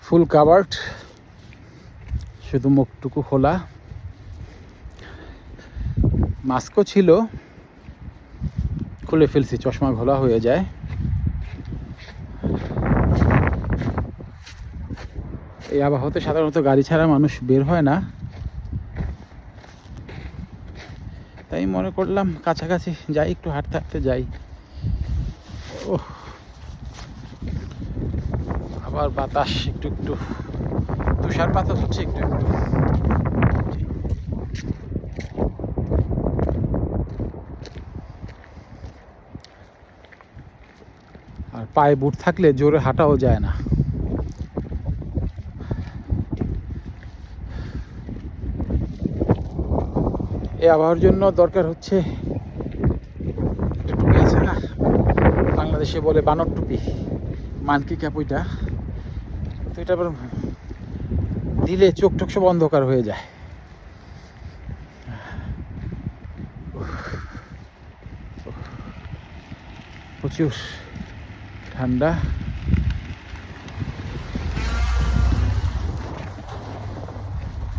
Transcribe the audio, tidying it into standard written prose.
ফুল covered, শুধু মুখটুকু খোলা। মাস্কও ছিল, খুলে ফেলছি, চশমা ঘোলা হয়ে যায়। এই আবহাওয়াতে সাধারণত গাড়ি ছাড়া মানুষ বের হয় না, তাই মনে করলাম কাছাকাছি যাই, একটু হাঁটতে হাঁটতে যাই। ও, আবার বাতাস একটু একটু, তুষারপাত হচ্ছে একটু একটু। আর পায়ে বুট থাকলে জোরে হাঁটাও যায় না। এই আবহাওয়ার জন্য দরকার হচ্ছে টুপি আছে না, বাংলাদেশে বলে বানর টুপি, মানকি ক্যাপ, ওইটা তো এটা আবার দিলে চোখ টোক সব অন্ধকার হয়ে যায়। প্রচুর ঠান্ডা।